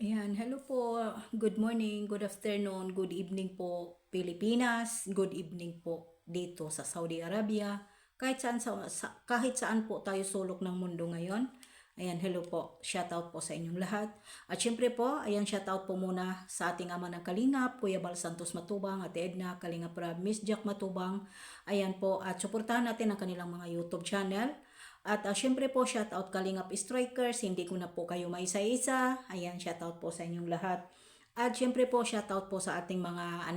Ayan, hello po. Good morning, good afternoon, good evening po Pilipinas, good evening po dito sa Saudi Arabia. Kahit saan po tayo sulok ng mundo ngayon. Ayan, hello po. Shoutout po sa inyong lahat. At syempre po, ayan, shoutout po muna sa ating ama ng Kalingap, Kuya Bal Santos Matubang, Ate Edna, Kalingap Rab, Miss Jack Matubang. Ayan po, at suportahan natin ang kanilang mga YouTube channel. At syempre po, shoutout Kalingap Strikers, hindi ko na po kayo maisa-isa. Ayan, shoutout po sa inyong lahat. At syempre po, shoutout po sa ating mga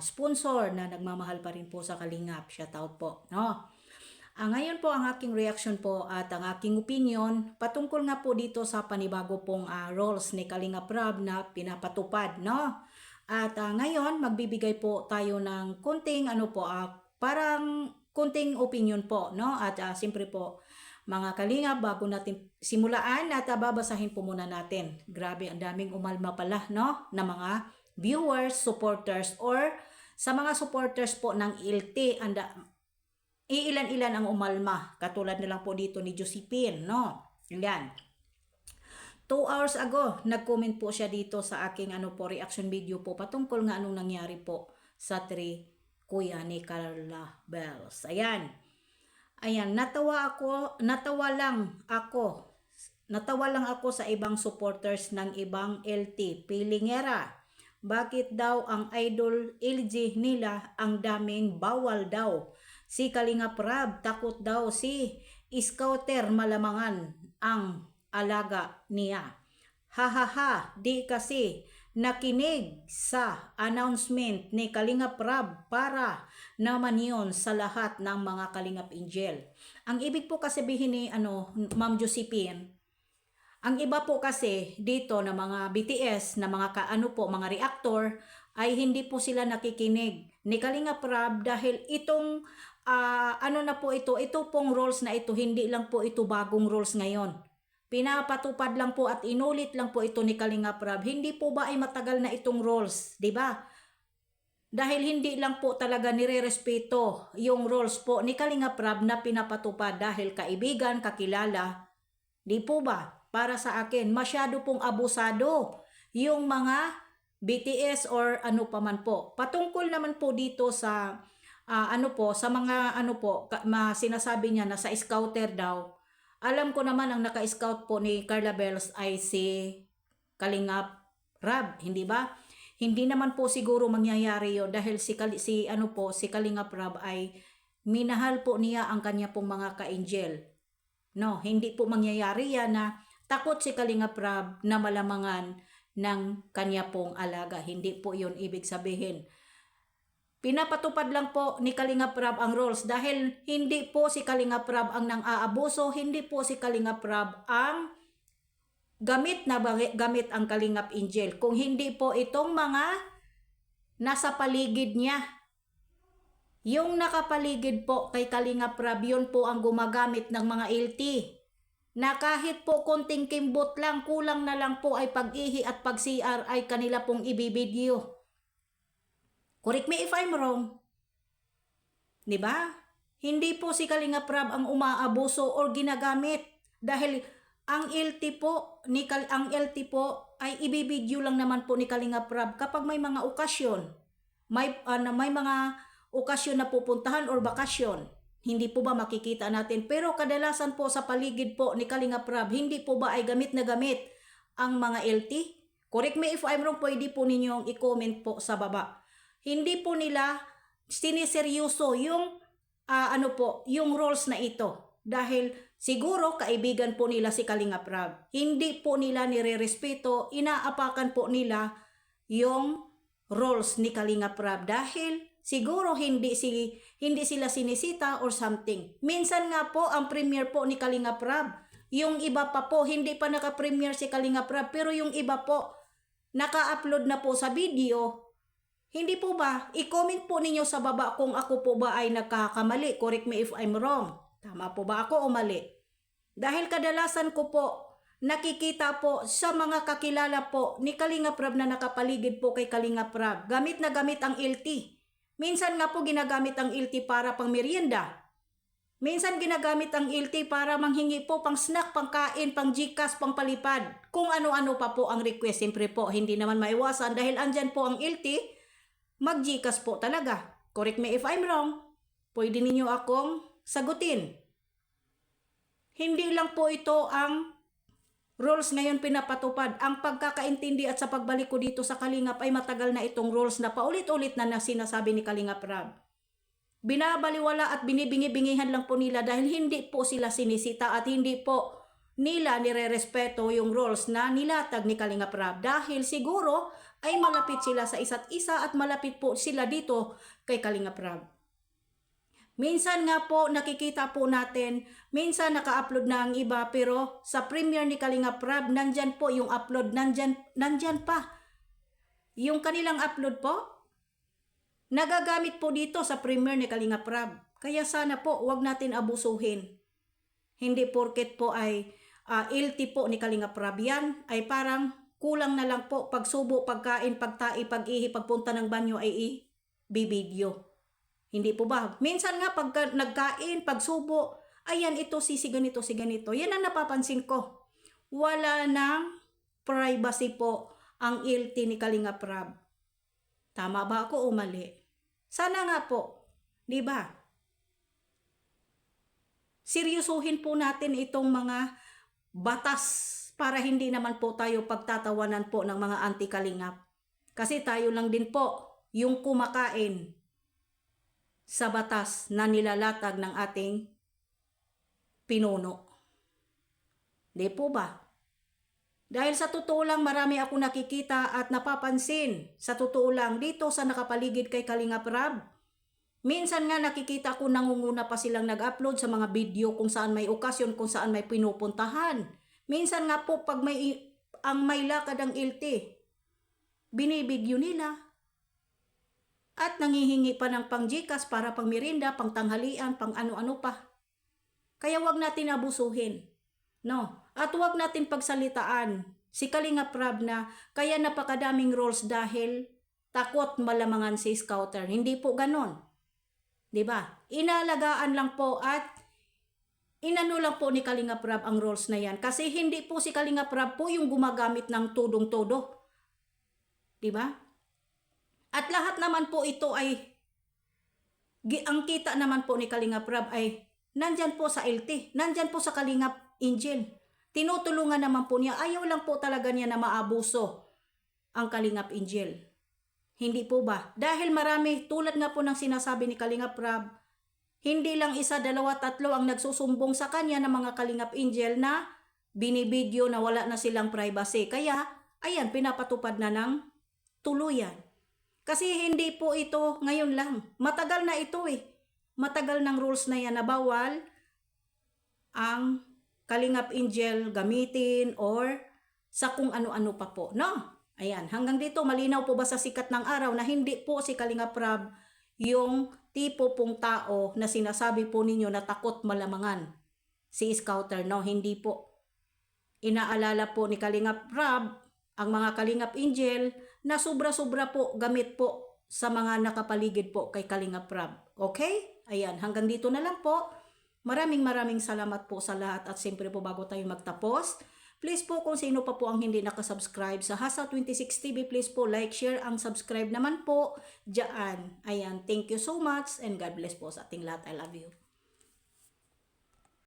sponsor na nagmamahal pa rin po sa Kalingap. Shoutout po. No? Ngayon po ang aking reaction po at ang aking opinion patungkol nga po dito sa panibago pong roles ni Kalingap Rab na pinapatupad. No? At ngayon, magbibigay po tayo ng kunting parang kunting opinion po. No? At siyempre po, mga Kalingap, bago natin simulaan at babasahin po muna natin. Grabe, ang daming umalma pala, no? Na mga viewers, supporters, or sa mga supporters po ng ILT, iilan-ilan ang umalma. Katulad na lang po dito ni Josephine, no? Yan. 2 hours ago, nag-comment po siya dito sa aking reaction video po patungkol nga anong nangyari po sa kuya ni Carla Bells. Ayan. Ayan, natawa lang ako sa ibang supporters ng ibang LT Pilingera. Bakit daw ang idol LG nila ang daming bawal daw? Si Kalingap Rab, takot daw si Scouter malamangan ang alaga niya. Hahaha, di kasi nakinig sa announcement ni Kalingap Rab para naman yon sa lahat ng mga Kalingap Angel. Ang ibig po kasi sabihin ni Ma'am Josephine, ang iba po kasi dito na mga BTS na mga mga reactor ay hindi po sila nakikinig ni Kalingap Rab dahil itong ito pong roles na ito, hindi lang po ito bagong roles ngayon. Pinapatupad lang po at inulit lang po ito ni Kalingap Rab. Hindi po ba ay matagal na itong roles, 'di ba? Dahil hindi lang po talaga nirerespeto yung roles po ni Kalingap Rab na pinapatupad dahil kaibigan, kakilala. Di po ba? Para sa akin, masyado pong abusado yung mga BTS or ano pa man po. Patungkol naman po dito sa sa mga sinasabi niya na sa scouter daw. Alam ko naman ang naka-scout po ni Carla Bells ay si Kalingap Rab, hindi ba? Hindi naman po siguro mangyayari yon dahil si Kalingap Rab ay minahal po niya ang kanya pong mga ka-angel. No, hindi po mangyayari yan na takot si Kalingap Rab na malamangan ng kanya pong alaga. Hindi po yon ibig sabihin. Pinapatupad lang po ni Kalingap Rab ang roles dahil hindi po si Kalingap Rab ang nang-aabuso, hindi po si Kalingap Rab ang gamit ang Kalingap Angel. Kung hindi po itong mga nasa paligid niya. Yung nakapaligid po kay Kalingap Rab, yun po ang gumagamit ng mga LT. Na kahit po konting kimbot lang, kulang na lang po ay pag-ihi at pag-CR ay kanila pong ibibideo. Correct me if I'm wrong. Diba? Hindi po si Kalingap Rab ang umaabuso or ginagamit dahil ang LT po ay ibibideo lang naman po ni Kalingap Rab kapag may mga okasyon. May mga okasyon na pupuntahan or bakasyon. Hindi po ba makikita natin? Pero kadalasan po sa paligid po ni Kalingap Rab, hindi po ba ay gamit na gamit ang mga LT? Correct me if I'm wrong, pwede po ninyong i-comment po sa baba. Hindi po nila siniseryoso yung yung roles na ito. Dahil siguro kaibigan po nila si Kalingap Rab. Hindi po nila nirerespeto, inaapakan po nila yung roles ni Kalingap Rab dahil siguro hindi sila sinisita or something. Minsan nga po ang premiere po ni Kalingap Rab, yung iba pa po hindi pa naka-premiere si Kalingap Rab pero yung iba po naka-upload na po sa video. Hindi po ba? I-comment po ninyo sa baba kung ako po ba ay nagkakamali. Correct me if I'm wrong. Tama po ba ako o mali? Dahil kadalasan ko po nakikita po sa mga kakilala po ni Kalingap Rab na nakapaligid po kay Kalingap Rab. Gamit na gamit ang LT. Minsan nga po ginagamit ang LT para pang merienda. Minsan ginagamit ang LT para manghingi po pang snack, pang kain, pang GCash, pang palipad. Kung ano-ano pa po ang request. Siyempre po, hindi naman maiwasan dahil andyan po ang LT, mag-GCash po talaga. Correct me if I'm wrong. Pwede ninyo akong sagutin. Hindi lang po ito ang rules ngayon pinapatupad. Ang pagkakaintindi at sa pagbalik ko dito sa Kalingap ay matagal na itong rules na paulit-ulit na sinasabi ni Kalingap Rab. Binabaliwala at binibingi-bingihan lang po nila dahil hindi po sila sinisita at hindi po nila nire-respeto yung rules na nilatag ni Kalingap Rab. Dahil siguro ay malapit sila sa isa't isa at malapit po sila dito kay Kalingap Rab. Minsan nga po nakikita po natin, minsan naka-upload na ang iba pero sa premiere ni Kalingap Rab, nandyan po yung upload, nandyan pa. Yung kanilang upload po, nagagamit po dito sa premiere ni Kalingap Rab. Kaya sana po wag natin abusuhin. Hindi porket po ay LT po ni Kalingap Rab yan, ay parang kulang na lang po pagsubo, pagkain, pagtai, pag-ihi, pagpunta ng banyo ay i-bibidyo. Hindi po ba? Minsan nga pag nagkain, pagsubo, ayan ito si ganito, si ganito. Yan ang napapansin ko. Wala nang privacy po ang LT ni Kalingap Rab. Tama ba ako o mali? Sana nga po, di ba? Seryosuhin po natin itong mga batas para hindi naman po tayo pagtatawanan po ng mga anti-Kalingap. Kasi tayo lang din po yung kumakain sa batas na nilalatag ng ating pinuno. Di po ba? Dahil sa totoo lang marami ako nakikita at napapansin sa totoo lang dito sa nakapaligid kay Kalingap Rab. Minsan nga nakikita ko nangunguna pa silang nag-upload sa mga video kung saan may okasyon, kung saan may pinupuntahan. Minsan nga po pag may lakad ang LT, binibidyo nila. At nangihingi pa ng pang GCash para pang merienda, pang tanghalian, pang ano-ano pa. Kaya wag natin abusuhin. No? At wag natin pagsalitaan si Kalingap Rab na kaya napakadaming rules dahil takot malamangan si Scouter. Hindi po ganon. 'Di ba? Inalagaan lang po at inano lang po ni Kalingap Rab ang rules na yan. Kasi hindi po si Kalingap Rab po yung gumagamit ng tudong-todo. 'Di ba? At lahat naman po ito ay, ang kita naman po ni Kalingap Rab ay nandyan po sa LT, nandyan po sa Kalingap Angel. Tinutulungan naman po niya, ayaw lang po talaga niya na maabuso ang Kalingap Angel. Hindi po ba? Dahil marami, tulad nga po ng sinasabi ni Kalingap Rab, hindi lang isa, dalawa, tatlo ang nagsusumbong sa kanya ng mga Kalingap Angel na binibidyo na wala na silang privacy. Kaya, ayan, pinapatupad na ng tuluyan. Kasi hindi po ito ngayon lang. Matagal na ito eh. Matagal ng rules na yan na bawal ang Kalingap Angel gamitin or sa kung ano-ano pa po. No? Ayan, hanggang dito malinaw po ba sa sikat ng araw na hindi po si Kalingap Rab yung tipo pong tao na sinasabi po ninyo na takot malamangan si Scouter. No, hindi po. Inaalala po ni Kalingap Rab ang mga Kalingap Angel na sobra-sobra po gamit po sa mga nakapaligid po kay Kalingap Rab. Okay? Ayan, hanggang dito na lang po. Maraming salamat po sa lahat at siyempre po bago tayo magtapos, please po kung sino pa po ang hindi nakasubscribe sa Hasa 26 TV, please po like, share, ang subscribe naman po dyan. Ayan, thank you so much and God bless po sa ating lahat. I love you.